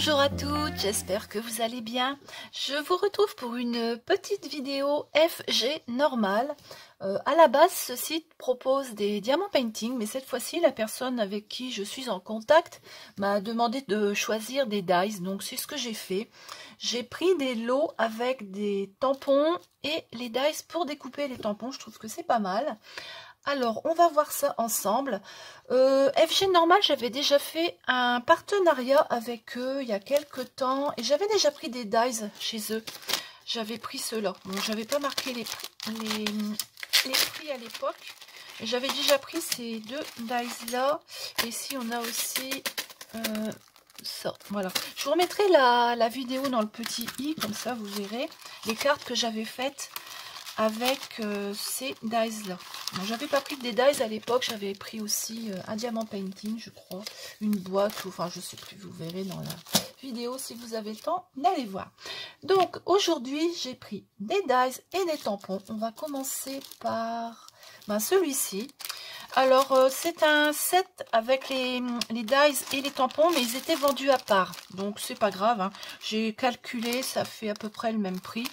Bonjour à toutes, j'espère que vous allez bien. Je vous retrouve pour une petite vidéo FG normale. À la base, ce site propose des diamants painting, mais cette fois-ci, la personne avec qui je suis en contact m'a demandé de choisir des dies, donc c'est ce que j'ai fait. J'ai pris des lots avec des tampons et les dies pour découper les tampons, je trouve que c'est pas mal. Alors, on va voir ça ensemble. FG Normal, j'avais déjà fait un partenariat avec eux il y a quelques temps et j'avais déjà pris des dies chez eux. J'avais pris ceux-là. Bon, j'avais pas marqué les prix à l'époque. J'avais déjà pris ces deux dies-là. Et ici, on a aussi ça. Voilà. Je vous remettrai la vidéo dans le petit i, comme ça, vous verrez les cartes que j'avais faites avec ces dies là. Bon, j'avais pas pris des dies à l'époque, j'avais pris aussi un diamant painting, je crois, une boîte, ou enfin je sais plus, vous verrez dans la vidéo si vous avez le temps d'aller voir. Donc aujourd'hui j'ai pris des dies et des tampons. On va commencer par celui-ci. Alors, c'est un set avec les dies et les tampons, mais ils étaient vendus à part. Donc, c'est pas grave. Hein. J'ai calculé, ça fait à peu près le même prix.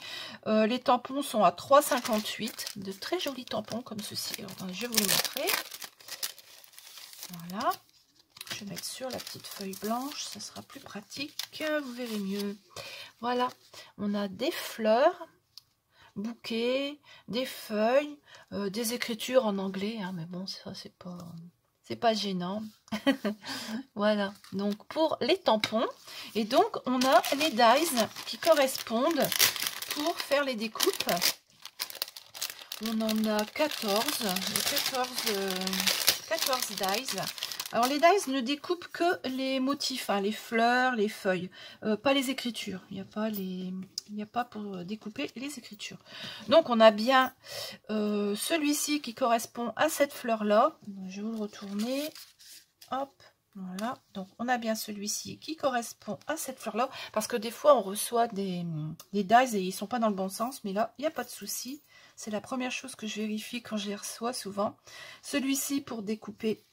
Les tampons sont à 3,58. De très jolis tampons comme ceci. Alors, je vais vous les montrer. Voilà. Je vais mettre sur la petite feuille blanche. Ça sera plus pratique. Vous verrez mieux. Voilà. On a des fleurs. Bouquets, des feuilles, des écritures en anglais, hein, mais bon, ça c'est pas gênant. Voilà, donc pour les tampons, et donc on a les dies qui correspondent pour faire les découpes. On en a 14 dies. Alors les dies ne découpent que les motifs, hein, les fleurs, les feuilles, pas les écritures. Il n'y a pas pour découper les écritures. Donc on a bien celui-ci qui correspond à cette fleur-là. Je vais vous le retourner. Hop, voilà. Donc on a bien celui-ci qui correspond à cette fleur-là. Parce que des fois on reçoit des dies et ils sont pas dans le bon sens. Mais là, il n'y a pas de souci. C'est la première chose que je vérifie quand je les reçois souvent. Celui-ci pour découper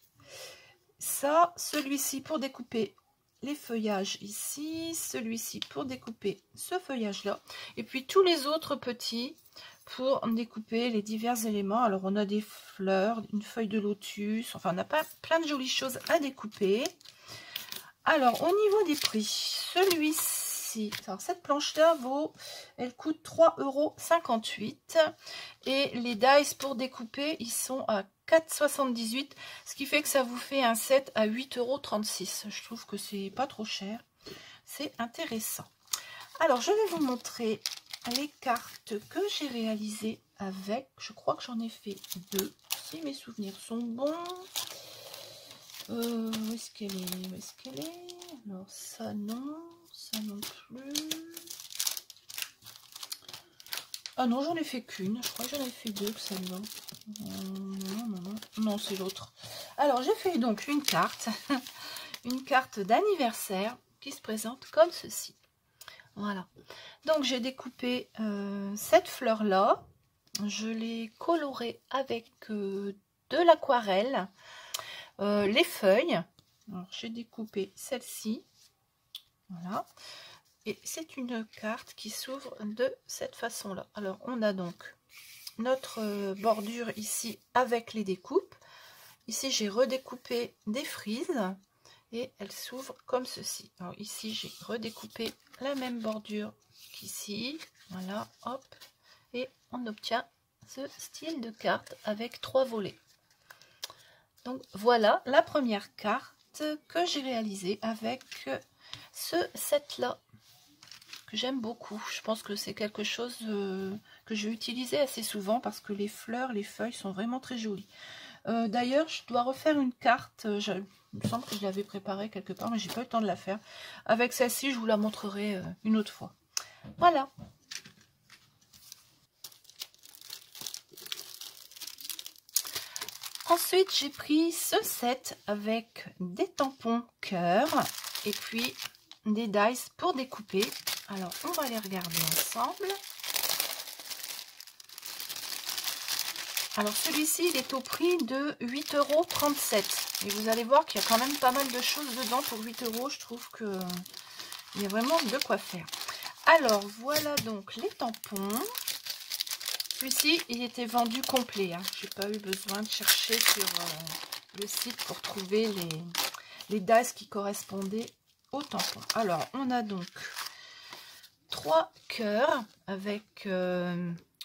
ça, celui-ci pour découper les feuillages ici, celui-ci pour découper ce feuillage là, et puis tous les autres petits pour découper les divers éléments. Alors on a des fleurs, une feuille de lotus, enfin on a pas plein de jolies choses à découper. Alors au niveau des prix, celui-ci, alors cette planche là elle coûte 3,58 € et les dies pour découper ils sont à 4,78 €, ce qui fait que ça vous fait un set à 8,36 €. Je trouve que c'est pas trop cher, c'est intéressant. Alors je vais vous montrer les cartes que j'ai réalisées avec, je crois que j'en ai fait deux, si mes souvenirs sont bons. Où est-ce qu'elle est? Où est-ce qu'elle est? Alors ça non plus. Ah non, j'en ai fait qu'une. Je crois que j'en ai fait deux que celle-là. Non, c'est l'autre. Alors, j'ai fait donc une carte. Une carte d'anniversaire qui se présente comme ceci. Voilà. Donc, j'ai découpé cette fleur-là. Je l'ai colorée avec de l'aquarelle. Les feuilles. Alors, j'ai découpé celle-ci. Voilà. Et c'est une carte qui s'ouvre de cette façon-là. Alors, on a donc notre bordure ici avec les découpes. Ici, j'ai redécoupé des frises et elle s'ouvre comme ceci. Alors, ici, j'ai redécoupé la même bordure qu'ici. Voilà, hop. Et on obtient ce style de carte avec 3 volets. Donc, voilà la première carte que j'ai réalisée avec ce set-là. Que j'aime beaucoup. Je pense que c'est quelque chose que je vais utiliser assez souvent parce que les fleurs, les feuilles sont vraiment très jolies. D'ailleurs, je dois refaire une carte. Il me semble que je l'avais préparée quelque part, mais j'ai pas eu le temps de la faire. Avec celle-ci, je vous la montrerai une autre fois. Voilà. Ensuite, j'ai pris ce set avec des tampons cœur et puis des dies pour découper. Alors, on va les regarder ensemble. Alors, celui-ci, il est au prix de 8,37 €. Et vous allez voir qu'il y a quand même pas mal de choses dedans pour 8 €. Je trouve que Il y a vraiment de quoi faire. Alors, voilà donc les tampons. Celui-ci, il était vendu complet. Hein. Je n'ai pas eu besoin de chercher sur le site pour trouver les DAS qui correspondaient aux tampons. Alors, on a donc 3 cœurs avec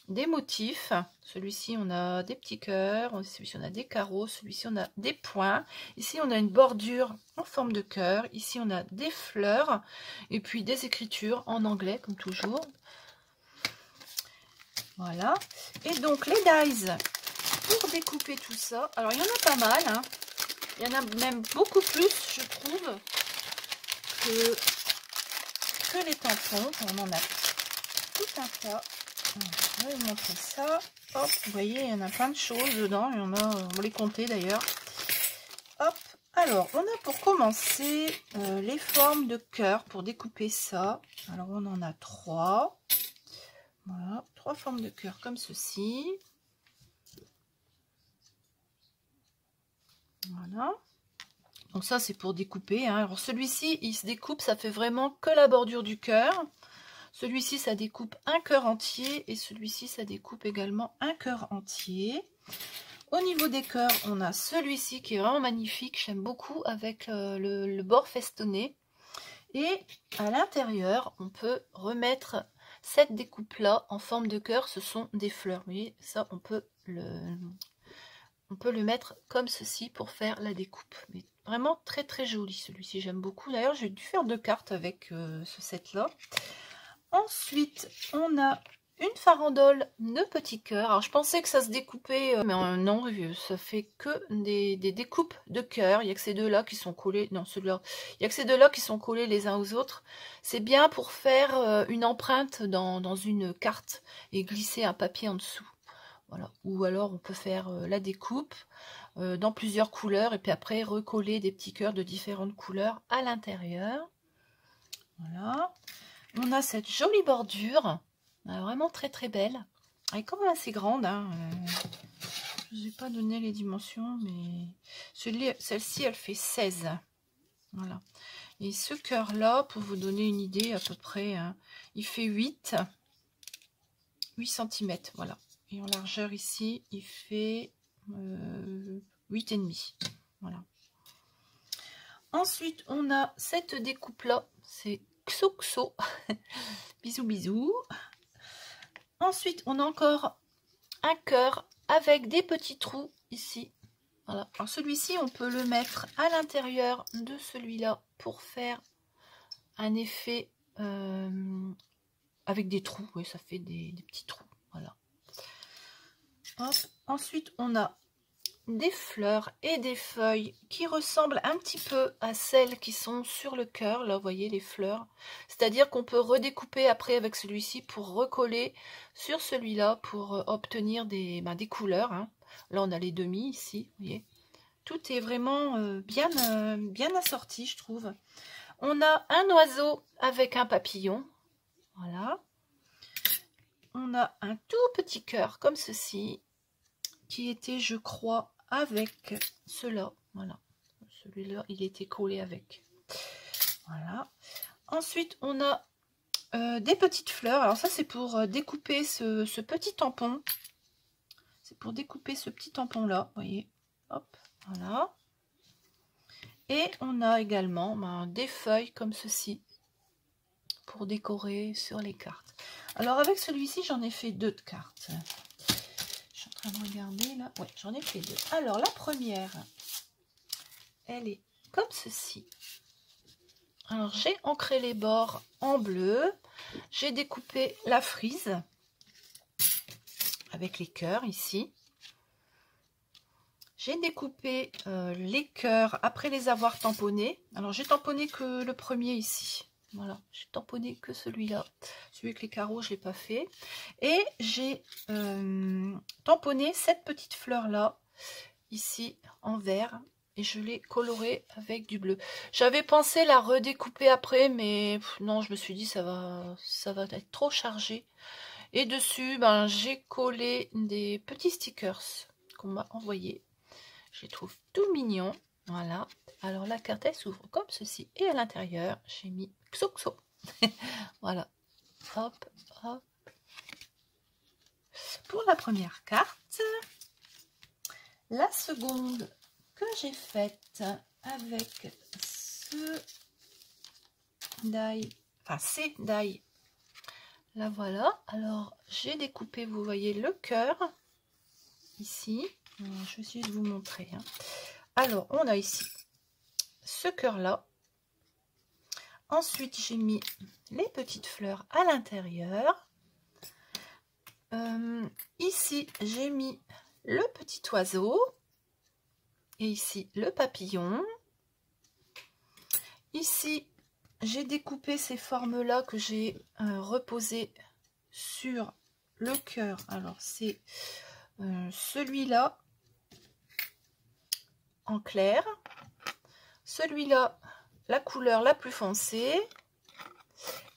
des motifs. Celui-ci, on a des petits cœurs. Celui-ci, on a des carreaux. Celui-ci, on a des points. Ici, on a une bordure en forme de cœur. Ici, on a des fleurs. Et puis, des écritures en anglais, comme toujours. Voilà. Et donc, les dies pour découper tout ça. Alors, il y en a pas mal. Hein. Il y en a même beaucoup plus, je trouve, que les tampons. On en a tout un tas. Je vais vous montrer ça. Hop, vous voyez, il y en a plein de choses dedans. Il y en a, on les compter d'ailleurs. Hop, alors, on a pour commencer les formes de cœur pour découper ça. Alors, on en a 3. Voilà, 3 formes de cœur comme ceci. Voilà. Donc ça, c'est pour découper. Hein. Alors, celui-ci, il se découpe, ça fait vraiment que la bordure du cœur. Celui-ci, ça découpe un cœur entier et celui-ci, ça découpe également un cœur entier. Au niveau des cœurs, on a celui-ci qui est vraiment magnifique. J'aime beaucoup avec le bord festonné. Et à l'intérieur, on peut remettre cette découpe-là en forme de cœur. Ce sont des fleurs. Vous voyez, ça, on peut le mettre comme ceci pour faire la découpe. Mais vraiment très très joli celui-ci. J'aime beaucoup. D'ailleurs, j'ai dû faire 2 cartes avec ce set-là. Ensuite, on a une farandole de petits cœurs. Alors, je pensais que ça se découpait, mais non, ça fait que des découpes de cœurs. Il n'y a que ces deux-là qui sont collés. Non, ceux-là. Il n'y a que ces deux-là qui sont collés les uns aux autres. C'est bien pour faire une empreinte dans une carte et glisser un papier en dessous. Voilà. Ou alors, on peut faire la découpe dans plusieurs couleurs et puis après recoller des petits cœurs de différentes couleurs à l'intérieur. Voilà. On a cette jolie bordure, vraiment très très belle. Elle est quand même assez grande. Hein. Je ne vous ai pas donné les dimensions, mais celle-ci, elle fait 16. Voilà. Et ce cœur-là, pour vous donner une idée à peu près, hein, il fait 8 cm. Voilà. Et en largeur ici, il fait 8,5. Voilà. Ensuite, on a cette découpe-là. C'est Xoxo. Bisous, bisous. Ensuite, on a encore un cœur avec des petits trous ici. Voilà. Alors, celui-ci, on peut le mettre à l'intérieur de celui-là pour faire un effet avec des trous. Oui, ça fait des petits trous. Voilà. Hop. Ensuite, on a des fleurs et des feuilles qui ressemblent un petit peu à celles qui sont sur le cœur. Là, vous voyez les fleurs. C'est-à-dire qu'on peut redécouper après avec celui-ci pour recoller sur celui-là pour obtenir des couleurs. Hein. Là, on a les demi ici, vous voyez. Tout est vraiment bien assorti, je trouve. On a un oiseau avec un papillon. Voilà. On a un tout petit cœur comme ceci qui était, je crois, avec cela. Voilà. Celui-là, il était collé avec. Voilà. Ensuite, on a des petites fleurs. Alors ça, c'est pour découper ce petit tampon. C'est pour découper ce petit tampon-là. Vous voyez. Hop. Voilà. Et on a également des feuilles comme ceci pour décorer sur les cartes. Alors, avec celui-ci, j'en ai fait 2 de cartes. Je suis en train de regarder là. Ouais, j'en ai fait 2. Alors, la première, elle est comme ceci. Alors, j'ai ancré les bords en bleu. J'ai découpé la frise avec les cœurs ici. J'ai découpé les cœurs après les avoir tamponnés. Alors, j'ai tamponné que le premier ici. Voilà, j'ai tamponné que celui-là. Celui avec les carreaux, je ne l'ai pas fait. Et j'ai tamponné cette petite fleur-là, ici, en vert. Et je l'ai colorée avec du bleu. J'avais pensé la redécouper après, mais non, je me suis dit ça va être trop chargé. Et dessus, j'ai collé des petits stickers qu'on m'a envoyés. Je les trouve tout mignons. Voilà. Alors la carte, elle s'ouvre comme ceci. Et à l'intérieur, j'ai mis Xoxo. Voilà. Hop, hop. Pour la première carte, la seconde que j'ai faite avec ce die, enfin ces die, là voilà. Alors j'ai découpé, vous voyez le cœur ici. Je vais essayer de vous montrer. Hein. Alors on a ici ce cœur là. Ensuite j'ai mis les petites fleurs à l'intérieur. Ici j'ai mis le petit oiseau et ici le papillon. Ici j'ai découpé ces formes là que j'ai reposées sur le cœur. Alors c'est celui-là en clair, celui-là la couleur la plus foncée,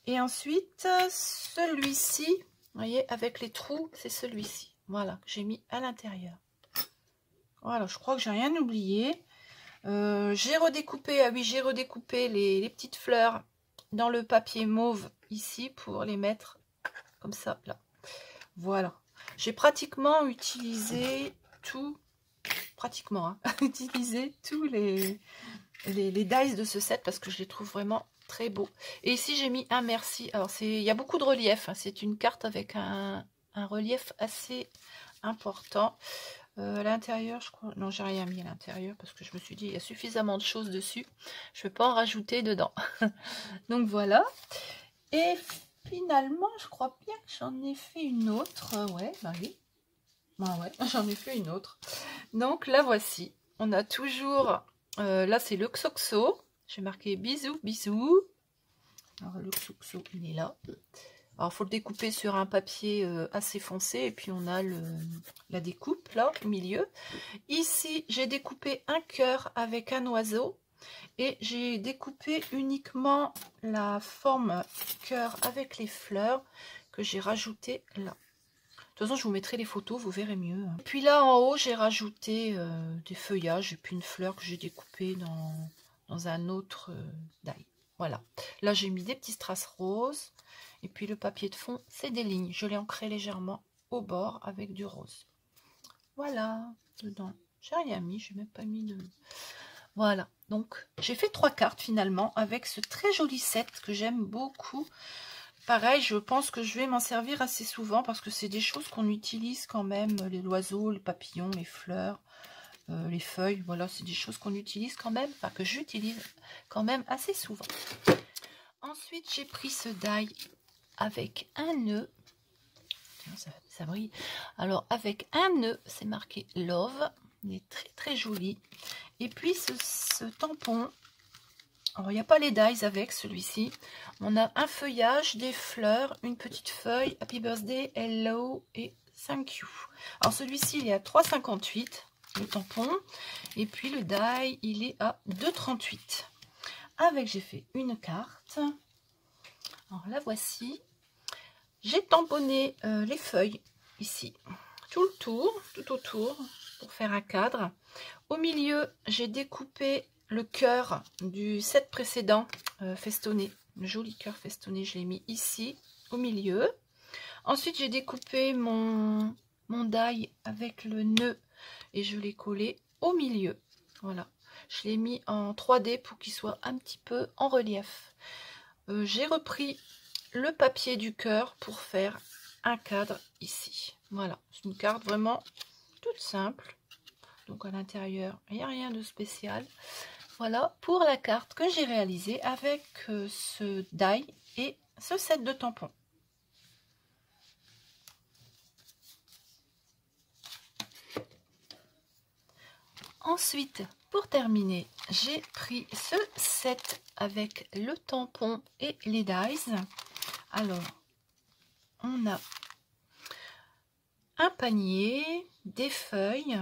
et ensuite celui-ci, vous voyez, avec les trous, c'est celui-ci. Voilà, que j'ai mis à l'intérieur. Voilà, je crois que j'ai rien oublié. J'ai redécoupé, ah oui, j'ai redécoupé les petites fleurs dans le papier mauve ici pour les mettre comme ça, là. Voilà. J'ai pratiquement utilisé tout, pratiquement, hein, utilisé tous les dies de ce set parce que je les trouve vraiment très beaux. Et ici, j'ai mis un merci. Alors, il y a beaucoup de relief. Hein. C'est une carte avec un relief assez important. À l'intérieur, je crois... Non, j'ai rien mis à l'intérieur parce que je me suis dit, il y a suffisamment de choses dessus. Je ne vais pas en rajouter dedans. Donc, voilà. Et finalement, je crois bien que j'en ai fait une autre. Ouais, bah oui. Bah ouais, j'en ai fait une autre. Donc, la voici. On a toujours... là, c'est le Xoxo. J'ai marqué bisous, bisous. Alors, le Xoxo, il est là. Alors, il faut le découper sur un papier assez foncé. Et puis, on a la découpe, là, au milieu. Ici, j'ai découpé un cœur avec un oiseau. Et j'ai découpé uniquement la forme cœur avec les fleurs que j'ai rajouté là. De toute façon, je vous mettrai les photos, vous verrez mieux. Puis là, en haut, j'ai rajouté des feuillages et puis une fleur que j'ai découpée dans un autre die. Voilà. Là, j'ai mis des petits strass roses. Et puis le papier de fond, c'est des lignes. Je l'ai ancré légèrement au bord avec du rose. Voilà. Dedans, j'ai rien mis. Je n'ai même pas mis de... Voilà. Donc, j'ai fait 3 cartes finalement avec ce très joli set que j'aime beaucoup. Pareil, je pense que je vais m'en servir assez souvent parce que c'est des choses qu'on utilise quand même, les oiseaux, les papillons, les fleurs, les feuilles, voilà, c'est des choses qu'on utilise quand même, enfin que j'utilise quand même assez souvent. Ensuite, j'ai pris ce die avec un nœud, ça brille, alors avec un nœud, c'est marqué Love, il est très très joli, et puis ce tampon. Alors, il n'y a pas les dies avec celui-ci. On a un feuillage, des fleurs, une petite feuille, Happy Birthday, Hello et Thank you. Alors, celui-ci, il est à 3,58, le tampon. Et puis, le die, il est à 2,38. Avec, j'ai fait une carte. Alors, la voici. J'ai tamponné les feuilles, ici. Tout le tour, tout autour, pour faire un cadre. Au milieu, j'ai découpé le cœur du set précédent festonné, le joli cœur festonné, je l'ai mis ici au milieu. Ensuite, j'ai découpé mon die avec le nœud et je l'ai collé au milieu. Voilà, je l'ai mis en 3D pour qu'il soit un petit peu en relief. J'ai repris le papier du cœur pour faire un cadre ici. Voilà, c'est une carte vraiment toute simple. Donc à l'intérieur, il n'y a rien de spécial. Voilà pour la carte que j'ai réalisée avec ce die et ce set de tampons. Ensuite, pour terminer, j'ai pris ce set avec le tampon et les dies. Alors, on a un panier, des feuilles,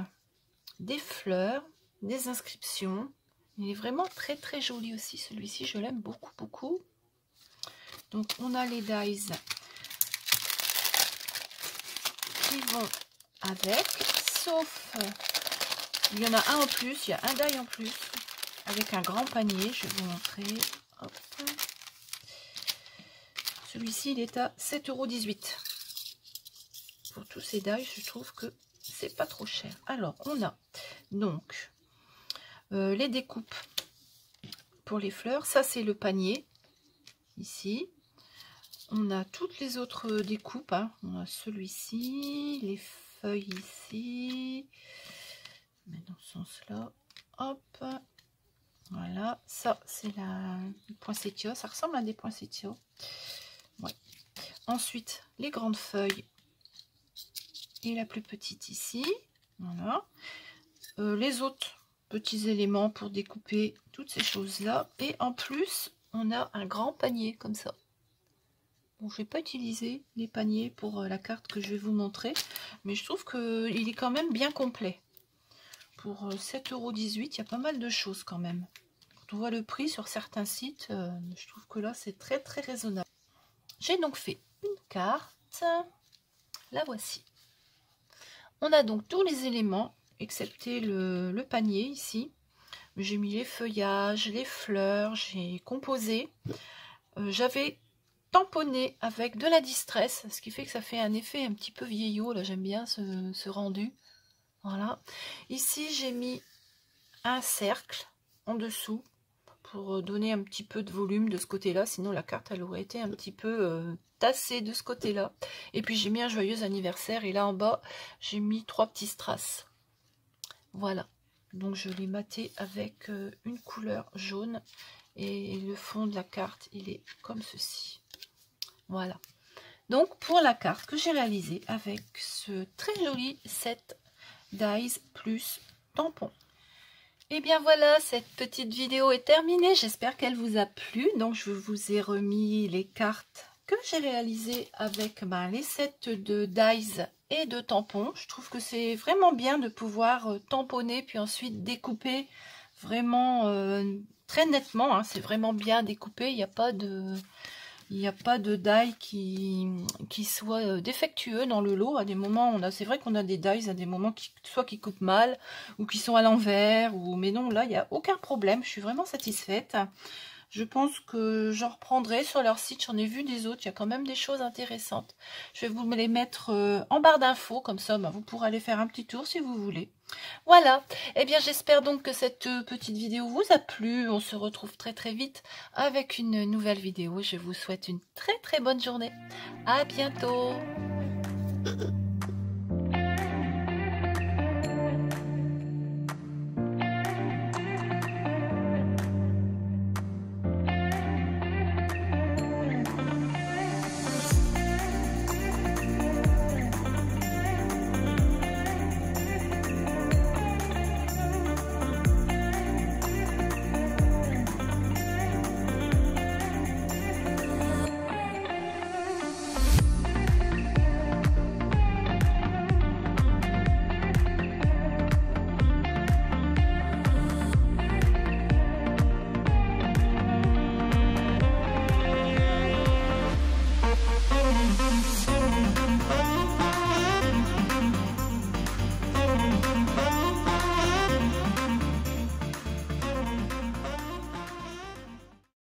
des fleurs, des inscriptions. Il est vraiment très très joli aussi, celui-ci, je l'aime beaucoup beaucoup. Donc on a les dies qui vont avec, sauf il y en a un en plus, il y a un die en plus avec un grand panier, je vais vous montrer. Hop. Celui-ci, il est à 7,18 €. Pour tous ces dies, je trouve que c'est pas trop cher. Alors, on a donc les découpes pour les fleurs. Ça, c'est le panier, ici. On a toutes les autres découpes. Hein. On a celui-ci, les feuilles ici. Mais dans ce sens-là, hop. Voilà, ça, c'est la poinsettia. Ça ressemble à des poinsettias. Ouais. Ensuite, les grandes feuilles. Et la plus petite ici. Voilà. Les autres petits éléments pour découper toutes ces choses-là. Et en plus, on a un grand panier comme ça. Bon, je ne vais pas utiliser les paniers pour la carte que je vais vous montrer, mais je trouve qu'il est quand même bien complet. Pour 7,18 €, il y a pas mal de choses quand même. Quand on voit le prix sur certains sites, je trouve que là, c'est très très raisonnable. J'ai donc fait une carte. La voici. On a donc tous les éléments, excepté le panier ici. J'ai mis les feuillages, les fleurs, j'ai composé. J'avais tamponné avec de la distress, ce qui fait que ça fait un effet un petit peu vieillot. Là, j'aime bien ce rendu. Voilà. Ici, j'ai mis un cercle en dessous pour donner un petit peu de volume de ce côté-là. Sinon, la carte, elle aurait été un petit peu tassée de ce côté-là. Et puis, j'ai mis un joyeux anniversaire. Et là, en bas, j'ai mis 3 petits strass. Voilà. Donc, je l'ai maté avec une couleur jaune. Et le fond de la carte, il est comme ceci. Voilà. Donc, pour la carte que j'ai réalisée avec ce très joli set dies plus tampon. Et bien voilà, cette petite vidéo est terminée. J'espère qu'elle vous a plu. Donc, je vous ai remis les cartes que j'ai réalisées avec les sets de dies et de tampons. Je trouve que c'est vraiment bien de pouvoir tamponner puis ensuite découper vraiment très nettement. Hein. C'est vraiment bien découpé. Il n'y a pas de... Il n'y a pas de die qui soit défectueux dans le lot. À des moments, c'est vrai qu'on a des dies à des moments soit qui coupent mal ou qui sont à l'envers. Mais non, là, il n'y a aucun problème. Je suis vraiment satisfaite. Je pense que j'en reprendrai sur leur site. J'en ai vu des autres. Il y a quand même des choses intéressantes. Je vais vous les mettre en barre d'infos. Comme ça, vous pourrez aller faire un petit tour si vous voulez. Voilà. Eh bien, j'espère donc que cette petite vidéo vous a plu. On se retrouve très très vite avec une nouvelle vidéo. Je vous souhaite une très très bonne journée. À bientôt.